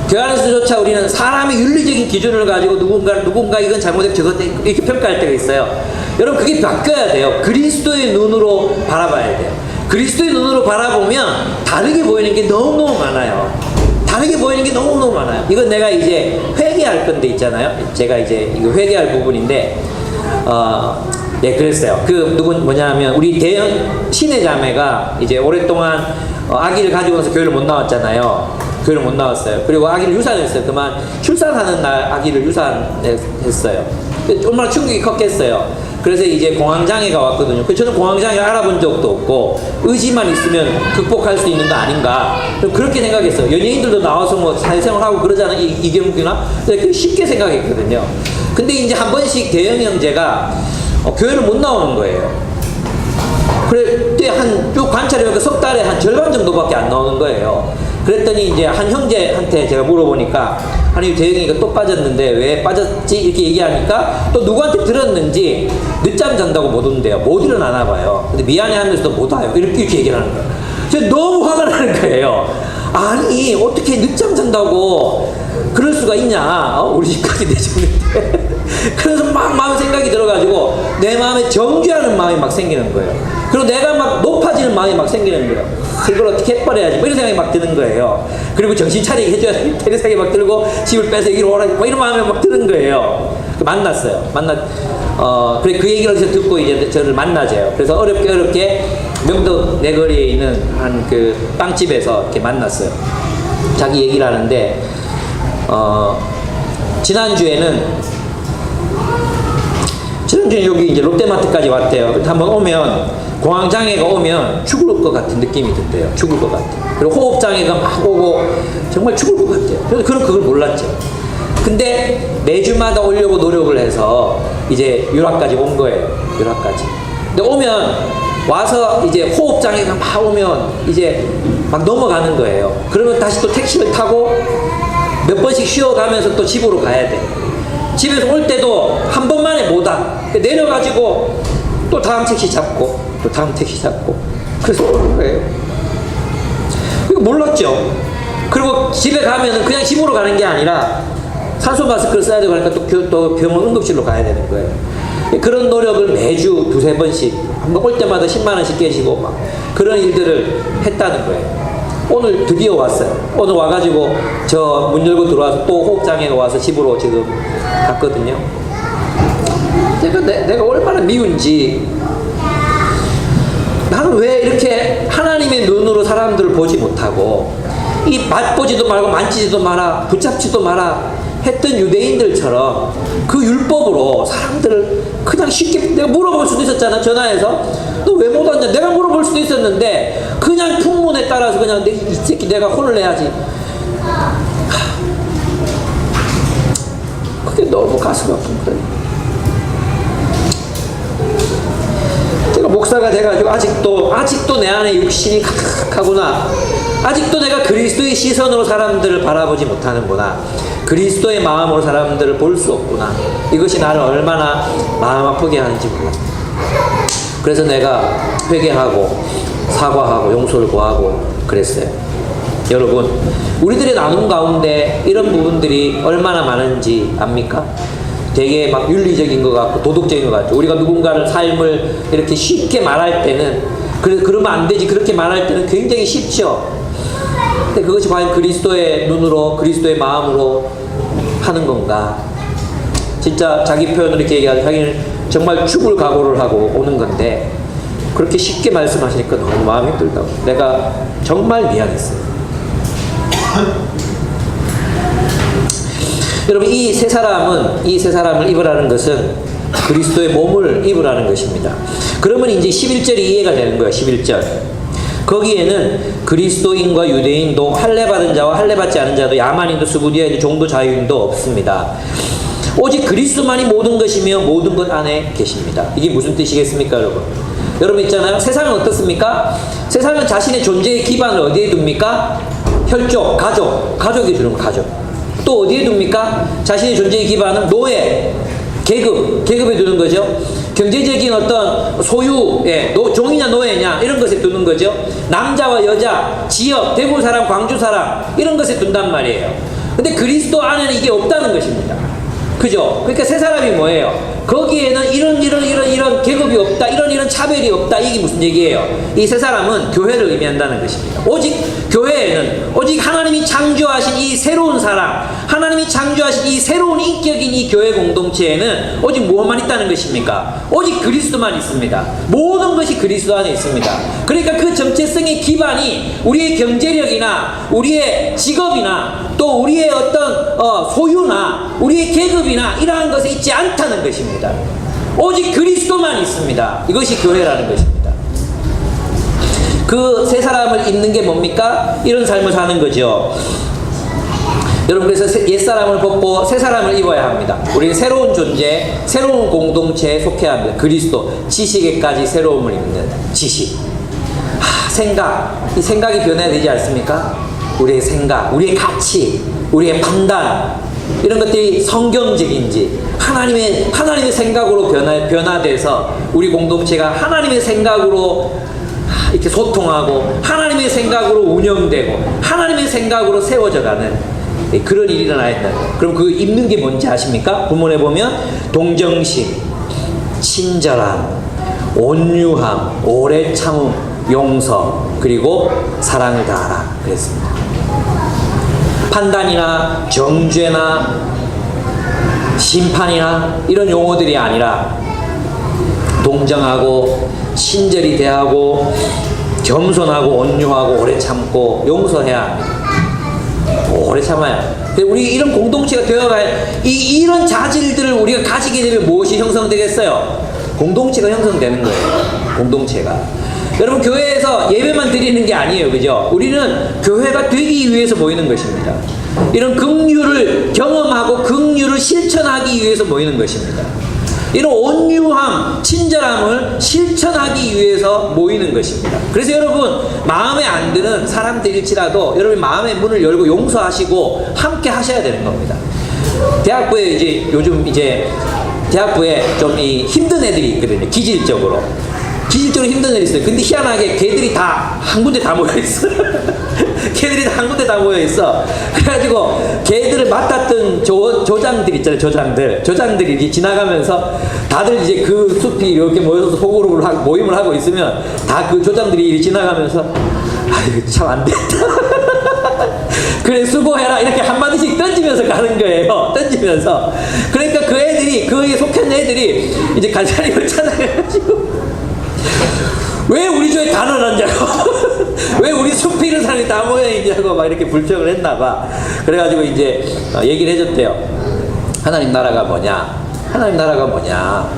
교회 안에서조차 우리는 사람의 윤리적인 기준을 가지고 누군가 이건 잘못했고 저것 이렇게 평가할 때가 있어요. 여러분 그게 바뀌어야 돼요. 그리스도의 눈으로 바라봐야 돼요. 그리스도의 눈으로 바라보면 다르게 보이는 게 너무너무 많아요. 다르게 보이는 게 너무너무 많아요. 이건 내가 이제 회개할 건데 있잖아요. 제가 이제 이거 회개할 부분인데 예, 그랬어요. 뭐냐면 우리 대형 신의 자매가 이제 오랫동안 아기를 가지고 나서 교회를 못 나왔잖아요. 교회를 못 나왔어요. 그리고 아기를 유산했어요. 그만 출산하는 날 아기를 유산했어요. 얼마나 충격이 컸겠어요. 그래서 이제 공황장애가 왔거든요. 저는 공황장애 알아본 적도 없고 의지만 있으면 극복할 수 있는 거 아닌가 그렇게 생각했어요. 연예인들도 나와서 뭐 사회생활하고 그러잖아요. 이경규나 쉽게 생각했거든요. 근데 이제 한 번씩 대형 형제가 교회를 못 나오는 거예요. 그때 쭉 관찰해보니까 석 달에 한 절반 정도밖에 안 나오는 거예요. 그랬더니 이제 한 형제한테 제가 물어보니까 아니 대영이가 또 빠졌는데 왜 빠졌지? 이렇게 얘기하니까 또 누구한테 들었는지 늦잠 잔다고 못 온대요. 못 일어나나 봐요. 근데 미안해 하면서도 못 와요. 이렇게 얘기를 하는 거예요. 제가 너무 화가 나는 거예요. 아니 어떻게 늦잠 잔다고 그럴 수가 있냐? 우리 집까지 내줬는데. 그래서 막 마음에 생각이 들어가지고 내 마음에 정죄하는 마음이 막 생기는 거예요. 그리고 내가 막 높아지는 마음이 막 생기는 거예요. 이걸 어떻게 해버려야지 뭐 이런 생각이 막 드는 거예요. 그리고 정신 차리게 해줘야 돼 이런 생각이 막 들고 집을 빼서 여기로 오라 뭐 이런 마음이 막 드는 거예요. 만났어요. 그래 그 얘기를 듣고 이제 저를 만나줘요. 그래서 어렵게 명도 내거리에 있는 한 그 빵집에서 이렇게 만났어요. 자기 얘기를 하는데 지난주에는 여기 이제 롯데마트까지 왔대요. 한번 오면 공황장애가 오면 죽을 것 같은 느낌이 든대요. 죽을 것 같아. 그리고 호흡장애가 막 오고 정말 죽을 것 같아요. 그래서 그걸 몰랐죠. 근데 매주마다 오려고 노력을 해서 이제 유라까지 온 거예요. 유라까지. 근데 와서 이제 호흡장애가 막 오면 이제 막 넘어가는 거예요. 그러면 다시 또 택시를 타고 몇 번씩 쉬어가면서 또 집으로 가야 돼. 집에서 올 때도 한 번만에 못 와. 내려가지고 또 다음 택시 잡고 또 다음 택시 잡고 그래서 오는 거예요. 이거 몰랐죠. 그리고 집에 가면은 그냥 집으로 가는 게 아니라 산소 마스크를 써야 되고 하니까 또 병원 응급실로 가야 되는 거예요. 그런 노력을 매주 두세 번씩 한 번 올 때마다 10만 원씩 깨지고 막 그런 일들을 했다는 거예요. 오늘 드디어 왔어요. 오늘 와가지고 저 문 열고 들어와서 또 호흡장애가 와서 집으로 지금 갔거든요. 내가 얼마나 미운지 나는 왜 이렇게 하나님의 눈으로 사람들을 보지 못하고 이 맛보지도 말고 만지지도 마라 붙잡지도 마라 했던 유대인들처럼 그 율법으로 사람들을 그냥 쉽게 내가 물어볼 수도 있었잖아. 전화해서 너 왜 못 왔냐 내가 물어볼 수도 있었는데 그냥 풍문에 따라서 그냥 이 새끼 내가 혼을 내야지. 그게 너무 가슴 아픈 거예요. 제가 목사가 돼가지고 아직도 내 안에 육신이 가득하구나. 아직도 내가 그리스도의 시선으로 사람들을 바라보지 못하는구나. 그리스도의 마음으로 사람들을 볼 수 없구나. 이것이 나를 얼마나 마음 아프게 하는지 몰라. 그래서 내가 회개하고 사과하고 용서를 구하고 그랬어요. 여러분, 우리들의 나눔 가운데 이런 부분들이 얼마나 많은지 압니까? 되게 막 윤리적인 것 같고 도덕적인 것 같죠. 우리가 누군가를 삶을 이렇게 쉽게 말할 때는 그러면 안 되지, 그렇게 말할 때는 굉장히 쉽죠. 근데 그것이 과연 그리스도의 눈으로, 그리스도의 마음으로 하는 건가? 진짜 자기 표현으로 이렇게 얘기하죠. 자기는 정말 죽을 각오를 하고 오는 건데 그렇게 쉽게 말씀하시니까 너무 마음이 힘들다고. 내가 정말 미안했어요. 여러분, 이 세 사람을 입으라는 것은 그리스도의 몸을 입으라는 것입니다. 그러면 이제 11절이 이해가 되는 거예요. 11절. 거기에는 그리스도인과 유대인도, 할례받은 자와 할례받지 않은 자도, 야만인도 수구디아인도 종도 자유인도 없습니다. 오직 그리스도만이 모든 것이며 모든 것 안에 계십니다. 이게 무슨 뜻이겠습니까, 여러분? 여러분 있잖아요. 세상은 어떻습니까? 세상은 자신의 존재의 기반을 어디에 둡니까? 혈족, 가족에 두는 거, 가족. 또 어디에 둡니까? 자신의 존재의 기반은 노예, 계급에 두는 거죠. 경제적인 어떤 소유, 종이냐 노예냐 이런 것에 두는 거죠. 남자와 여자, 지역, 대구 사람, 광주 사람 이런 것에 둔단 말이에요. 근데 그리스도 안에는 이게 없다는 것입니다. 그죠? 그러니까 세 사람이 뭐예요? 거기에는 이런 계급이 없다, 이런 차별이 없다. 이게 무슨 얘기예요? 이 세 사람은 교회를 의미한다는 것입니다. 오직 교회에는, 오직 하나님이 창조하신 이 새로운 사람, 하나님이 창조하신 이 새로운 인격인 이 교회 공동체에는 오직 무엇만 있다는 것입니까? 오직 그리스도만 있습니다. 모든 것이 그리스도 안에 있습니다. 그러니까 그 정체성의 기반이 우리의 경제력이나 우리의 직업이나 또 우리의 어떤 소유나 우리의 계급이나 이러한 것에 있지 않다는 것입니다. 오직 그리스도만 있습니다. 이것이 교회라는 것입니다. 그 세 사람을 입는 게 뭡니까? 이런 삶을 사는 거죠. 여러분, 그래서 옛사람을 벗고 새 사람을 입어야 합니다. 우리는 새로운 존재, 새로운 공동체에 속해야 합니다. 그리스도, 지식에까지 새로움을 입는 지식. 생각, 이 생각이 변해야 되지 않습니까? 우리의 생각, 우리의 가치, 우리의 판단, 이런 것들이 성경적인지 하나님의 생각으로 변화돼서 우리 공동체가 하나님의 생각으로 이렇게 소통하고 하나님의 생각으로 운영되고 하나님의 생각으로 세워져가는 그런 일이 일어나야 된다. 그럼 그 입는 게 뭔지 아십니까? 본문에 보면 동정심, 친절함, 온유함, 오래 참음, 용서, 그리고 사랑을 다하라 그랬습니다. 판단이나 정죄나 심판이나 이런 용어들이 아니라 동정하고 친절히 대하고 겸손하고 온유하고 오래 참고 용서해야 합니다. 오래 참아야. 우리 이런 공동체가 되어가야, 이런 자질들을 우리가 가지게 되면 무엇이 형성되겠어요? 공동체가 형성되는 거예요. 공동체가. 여러분, 교회에서 예배만 드리는 게 아니에요. 그죠? 우리는 교회가 되기 위해서 모이는 것입니다. 이런 긍휼을 경험하고 긍휼을 실천하기 위해서 모이는 것입니다. 이런 온유함, 친절함을 실천하기 위해서 모이는 것입니다. 그래서 여러분, 마음에 안 드는 사람들일지라도 여러분 마음의 문을 열고 용서하시고 함께 하셔야 되는 겁니다. 대학부에 요즘 대학부에 좀 힘든 애들이 있거든요. 기질적으로 힘든 애들이 있어요. 근데 희한하게 걔들이 다 한 군데 다 모여있어. 걔들이 다 한 군데 다 모여있어. 그래가지고 걔들을 맡았던 조장들 있잖아요. 조장들이 이제 지나가면서 다들 이제 그 숲이 이렇게 모여서 소그룹을 모임을 하고 있으면 다 그 조장들이 지나가면서 아이고 참 안 됐다. 그래 수고해라 이렇게 한마디씩 던지면서 가는 거예요. 던지면서. 그러니까 그 애들이, 그에 속한 애들이 이제 간사님을 찾아가지고 왜 우리 조에 다 넣어놨냐고. 왜 우리 숲에 있는 사람이 다 모여있냐고 막 이렇게 불평을 했나봐. 그래가지고 이제 얘기를 해줬대요. 하나님 나라가 뭐냐? 하나님 나라가 뭐냐?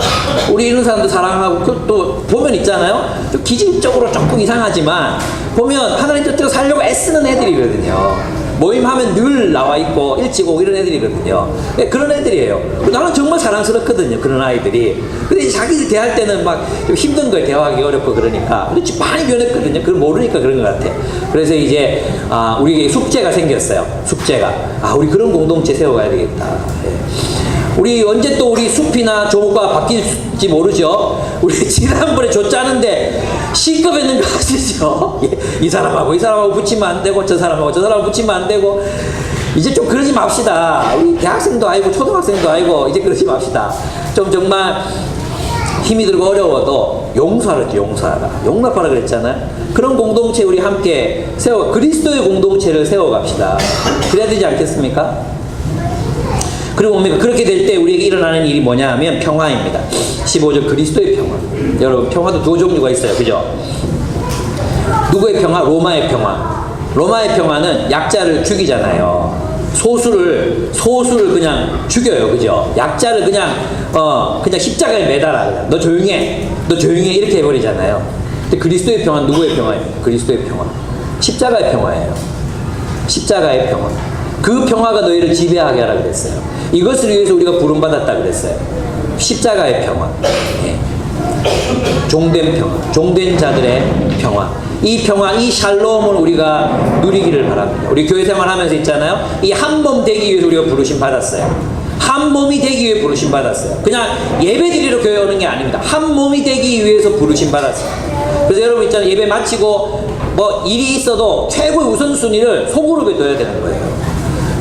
우리 이런 사람도 사랑하고 또 보면 있잖아요. 기질적으로 조금 이상하지만 보면 하나님 뜻대로 살려고 애쓰는 애들이거든요. 모임하면 늘 나와 있고 일찍 오고 이런 애들이거든요. 네, 그런 애들이에요. 나는 정말 사랑스럽거든요. 그런 아이들이. 근데 이제 자기들 대할 때는 막 좀 힘든 거예요. 대화하기 어렵고 그러니까. 근데 지금 많이 변했거든요. 그걸 모르니까 그런 것 같아. 그래서 이제 우리에게 숙제가 생겼어요. 숙제가. 우리 그런 공동체 세워가야 되겠다. 네. 우리 언제 또 우리 숲이나 조가 바뀔지 모르죠. 우리 지난번에 조 짜는데 C급했는 거 아시죠? 이 사람하고 붙이면 안 되고 저 사람하고 붙이면 안 되고 이제 좀 그러지 맙시다. 우리 대학생도 아니고 초등학생도 아니고 이제 그러지 맙시다. 좀 정말 힘이 들고 어려워도 용서하라, 용납하라 그랬잖아요. 그런 공동체 우리 함께 그리스도의 공동체를 세워갑시다. 그래야 되지 않겠습니까? 그리고 뭡니까? 그렇게 될 때 우리에게 일어나는 일이 뭐냐 하면 평화입니다. 15절 그리스도의 평화. 여러분, 평화도 두 종류가 있어요. 그죠? 누구의 평화? 로마의 평화. 로마의 평화는 약자를 죽이잖아요. 소수를 그냥 죽여요. 그죠? 약자를 그냥 십자가에 매달아. 그냥. 너 조용해. 이렇게 해버리잖아요. 근데 그리스도의 평화는 누구의 평화입니까? 그리스도의 평화. 십자가의 평화예요. 십자가의 평화. 그 평화가 너희를 지배하게 하라 그랬어요. 이것을 위해서 우리가 부름받았다 그랬어요. 십자가의 평화. 예. 종된 평화. 종된 자들의 평화. 이 평화, 이 샬롬을 우리가 누리기를 바랍니다. 우리 교회 생활하면서 있잖아요. 이 한 몸 되기 위해서 우리가 부르심 받았어요. 한 몸이 되기 위해 부르심 받았어요. 그냥 예배 드리러 교회 오는 게 아닙니다. 한 몸이 되기 위해서 부르심 받았어요. 그래서 여러분 있잖아요. 예배 마치고 뭐 일이 있어도 최고의 우선순위를 소그룹에 둬야 되는 거예요.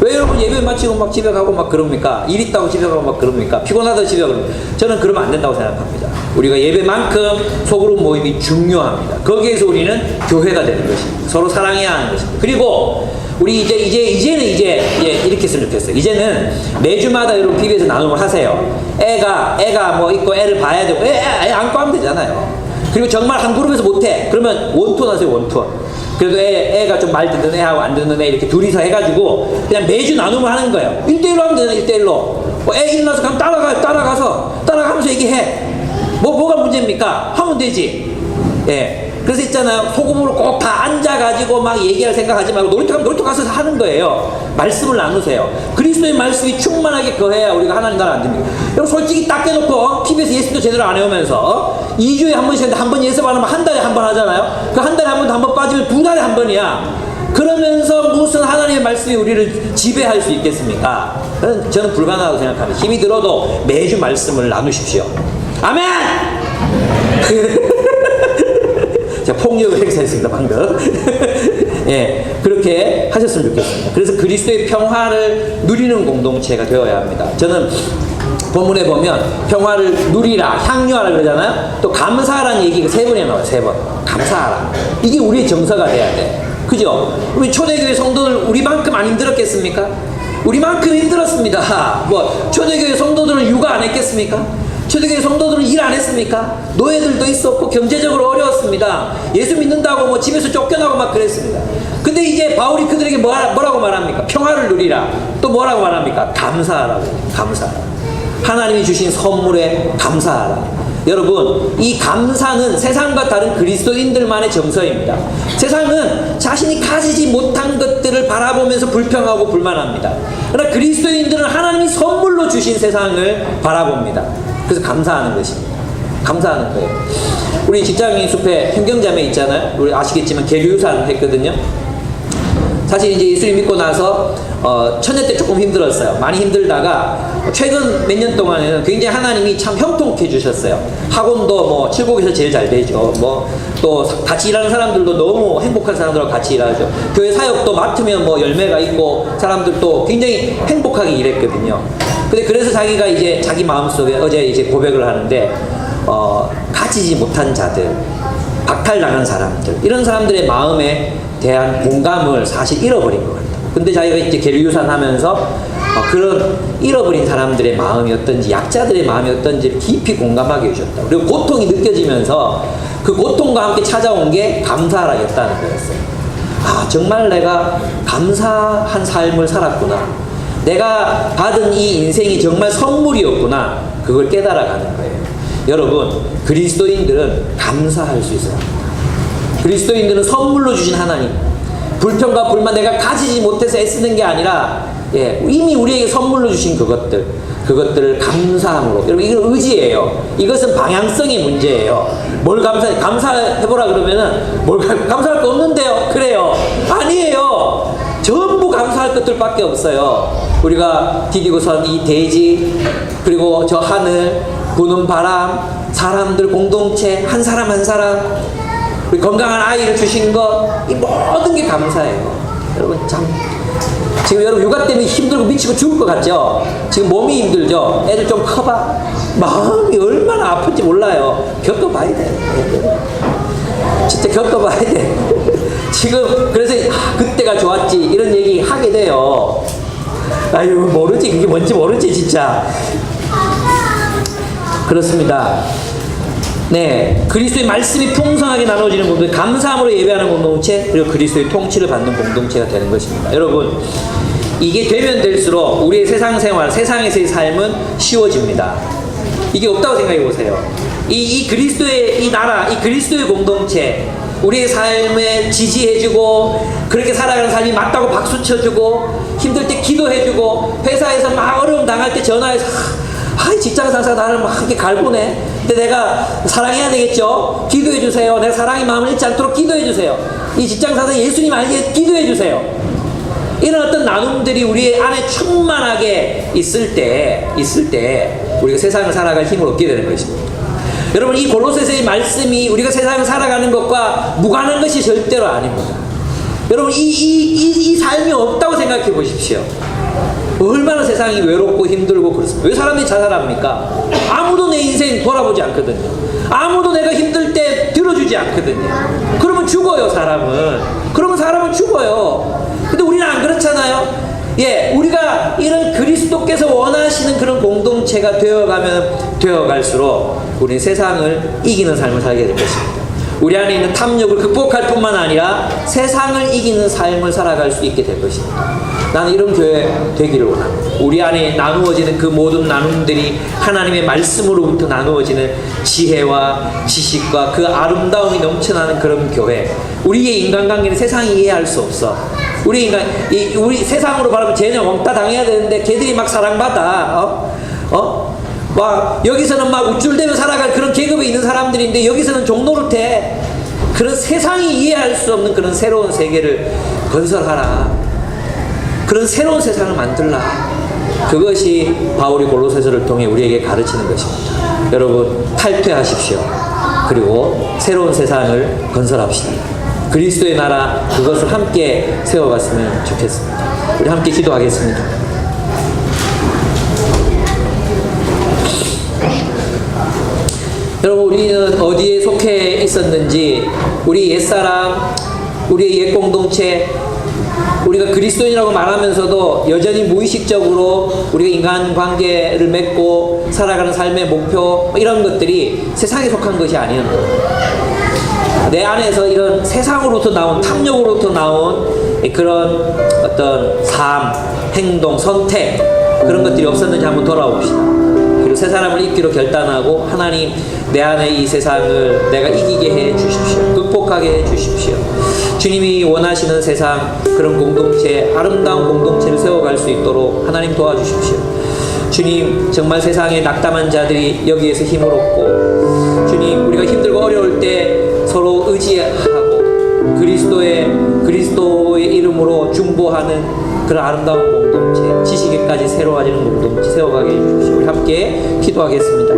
왜 여러분 예배 마치고 막 집에 가고 막 그럽니까? 일 있다고 집에 가고 막 그럽니까? 피곤하다 집에 가고 그럽니까? 저는 그러면 안 된다고 생각합니다. 우리가 예배만큼 소그룹 모임이 중요합니다. 거기에서 우리는 교회가 되는 것입니다. 서로 사랑해야 하는 것입니다. 그리고 우리 이제는 이렇게 했으면 좋겠어요. 이제는 매주마다 여러분 PB에서 나눔을 하세요. 애가 뭐 있고 애를 봐야 되고 애 안고 하면 되잖아요. 그리고 정말 한 그룹에서 못해. 그러면 원투원 하세요. 원투원. 그래도 애가 좀 말 듣는 애하고 안 듣는 애 이렇게 둘이서 해가지고 그냥 매주 나눔을 하는 거예요. 1대1로 하면 되잖아. 1대1로. 애 일어나서 그럼 따라가면서 얘기해. 뭐가 문제입니까? 하면 되지. 예. 그래서 있잖아요. 소금으로 꼭 다 앉아가지고 막 얘기할 생각하지 말고 놀이터 가서 하는 거예요. 말씀을 나누세요. 그리스도의 말씀이 충만하게 거해야 우리가 하나님 나라 안 됩니다. 여러분 솔직히 딱 깨놓고 TV에서 예수도 제대로 안 해오면서 2주에 한 번씩 하는데 한 번 예습 안 하면 한 달에 한 번 하잖아요. 그 한 달에 한 번 빠지면 2달에 한 번이야. 그러면서 무슨 하나님의 말씀이 우리를 지배할 수 있겠습니까? 저는 불가능하다고 생각합니다. 힘이 들어도 매주 말씀을 나누십시오. 아멘! 제가 폭력을 행사했습니다, 방금. 예, 그렇게 하셨으면 좋겠습니다. 그래서 그리스도의 평화를 누리는 공동체가 되어야 합니다. 저는 본문에 보면 평화를 누리라, 향유하라 그러잖아요. 또 감사하라는 얘기가 3번에 나와요, 3번. 감사하라. 이게 우리의 정서가 돼야 돼. 그죠? 우리 초대교회 성도들 우리만큼 안 힘들었겠습니까? 우리만큼 힘들었습니다. 초대교회 성도들은 육아 안 했겠습니까? 초대교회 성도들은 일 안 했습니까? 노예들도 있었고 경제적으로 어려웠습니다. 예수 믿는다고 집에서 쫓겨나고 막 그랬습니다. 근데 이제 바울이 그들에게 뭐라고 말합니까? 평화를 누리라. 또 뭐라고 말합니까? 감사하라고. 감사하라. 하나님이 주신 선물에 감사하라. 여러분, 이 감사는 세상과 다른 그리스도인들만의 정서입니다. 세상은 자신이 가지지 못한 것들을 바라보면서 불평하고 불만합니다. 그러나 그리스도인들은 하나님이 선물로 주신 세상을 바라봅니다. 그래서 감사하는 것입니다. 감사하는 거예요. 우리 직장인 숲에 현경자매 있잖아요. 우리 아시겠지만 계류유산 했거든요. 사실 이제 예수님 믿고 나서 처녀 때 조금 힘들었어요. 많이 힘들다가 최근 몇 년 동안에는 굉장히 하나님이 참 형통해 주셨어요. 학원도 칠곡에서 제일 잘 되죠. 또 같이 일하는 사람들도 너무 행복한 사람들하고 같이 일하죠. 교회 사역도 맡으면 열매가 있고 사람들도 굉장히 행복하게 일했거든요. 근데 그래서 자기가 이제 자기 마음속에 어제 이제 고백을 하는데 가지지 못한 자들, 박탈당한 사람들, 이런 사람들의 마음에 대한 공감을 사실 잃어버린 것 같아요. 근데 자기가 이제 계류유산 하면서 그런 잃어버린 사람들의 마음이 어떤지, 약자들의 마음이 어떤지를 깊이 공감하게 해주셨다. 그리고 고통이 느껴지면서 그 고통과 함께 찾아온 게 감사하라였다는 거였어요. 정말 내가 감사한 삶을 살았구나. 내가 받은 이 인생이 정말 선물이었구나. 그걸 깨달아가는 거예요. 여러분, 그리스도인들은 감사할 수 있어야 합니다. 그리스도인들은 선물로 주신 하나님, 불평과 불만 내가 가지지 못해서 애쓰는 게 아니라 이미 우리에게 선물로 주신 그것들을 감사함으로. 여러분, 이건 의지예요. 이것은 방향성의 문제예요. 뭘 감사해보라 그러면은 감사할 거 없는데요. 그래요. 아니에요. 전부 감사할 것들밖에 없어요. 우리가 디디고선 이 대지, 그리고 저 하늘, 부는 바람, 사람들 공동체, 한 사람 한 사람, 우리 건강한 아이를 주신 것, 이 모든 게 감사해요. 여러분, 지금 여러분 육아 때문에 힘들고 미치고 죽을 것 같죠? 지금 몸이 힘들죠? 애들 좀 커봐. 마음이 얼마나 아픈지 몰라요. 겪어봐야 돼. 진짜 겪어봐야 돼. 지금 그래서 그때가 좋았지 이런 얘기 하게 돼요. 아유, 모르지. 그게 뭔지 모르지 진짜. 그렇습니다. 네, 그리스도의 말씀이 풍성하게 나눠지는 공동체, 감사함으로 예배하는 공동체, 그리고 그리스도의 통치를 받는 공동체가 되는 것입니다. 여러분, 이게 되면 될수록 우리의 세상 생활, 세상에서의 삶은 쉬워집니다. 이게 없다고 생각해 보세요. 이 그리스도의 이 나라, 이 그리스도의 공동체, 우리의 삶에 지지해주고, 그렇게 살아가는 삶이 맞다고 박수 쳐주고, 힘들 때 기도해주고, 회사에서 막 어려움 당할 때 전화해서 직장 상사가 나를 막 이렇게 갈구네. 근데 내가 사랑해야 되겠죠? 기도해 주세요. 내가 사랑의 마음을 잃지 않도록 기도해 주세요. 이 직장 상사 예수님 알게 기도해 주세요. 이런 어떤 나눔들이 우리 안에 충만하게 있을 때 우리가 세상을 살아갈 힘을 얻게 되는 것입니다. 여러분, 이 골로새서의 말씀이 우리가 세상을 살아가는 것과 무관한 것이 절대로 아닙니다. 여러분, 이 삶이 없다고 생각해 보십시오. 얼마나 세상이 외롭고 힘들고 그렇습니다. 왜 사람들이 자살합니까? 아무도 내 인생 돌아보지 않거든요. 아무도 내가 힘들 때 들어주지 않거든요. 그러면 죽어요, 사람은. 그러면 사람은 죽어요. 근데 우리는 안 그렇잖아요. 우리가 이런 그리스도께서 원하시는 그런 공동체가 되어갈수록 우리는 세상을 이기는 삶을 살게 될 것입니다. 우리 안에 있는 탐욕을 극복할 뿐만 아니라 세상을 이기는 삶을 살아갈 수 있게 될 것입니다. 나는 이런 교회 되기를 원합니다. 우리 안에 나누어지는 그 모든 나눔들이 하나님의 말씀으로부터 나누어지는 지혜와 지식과 그 아름다움이 넘쳐나는 그런 교회. 우리의 인간관계는 세상이 이해할 수 없어. 우리 세상으로 바라보면 쟤는 왕따 당해야 되는데 걔들이 막 사랑받아. 막 여기서는 막 우쭐대며 살아갈 그런 계급에 있는 사람들인데 여기서는 종노릇해. 그런 세상이 이해할 수 없는 그런 새로운 세계를 건설하라. 그런 새로운 세상을 만들라. 그것이 바울이 골로새서를 통해 우리에게 가르치는 것입니다. 여러분, 탈퇴하십시오. 그리고 새로운 세상을 건설합시다. 그리스도의 나라, 그것을 함께 세워갔으면 좋겠습니다. 우리 함께 기도하겠습니다. 여러분, 우리는 어디에 속해 있었는지, 우리 옛사람, 우리의 옛 공동체, 우리가 그리스도인이라고 말하면서도 여전히 무의식적으로 우리가 인간관계를 맺고 살아가는 삶의 목표, 이런 것들이 세상에 속한 것이 아니었는데, 내 안에서 이런 세상으로부터 나온, 탐욕으로부터 나온 그런 어떤 삶, 행동, 선택, 그런 것들이 없었는지 한번 돌아봅시다. 그리고 새 사람을 입기로 결단하고, 하나님, 내 안에 이 세상을 내가 이기게 해 주십시오. 극복하게 해 주십시오. 주님이 원하시는 세상, 그런 공동체, 아름다운 공동체를 세워갈 수 있도록 하나님 도와주십시오. 주님, 정말 세상에 낙담한 자들이 여기에서 힘을 얻고, 주님, 우리가 힘들고 어려울 때 서로 의지하고 그리스도의 이름으로 중보하는 그런 아름다운 공동체, 지식에까지 새로워지는 공동체 세워가게 해주십시오. 우리 함께 기도하겠습니다.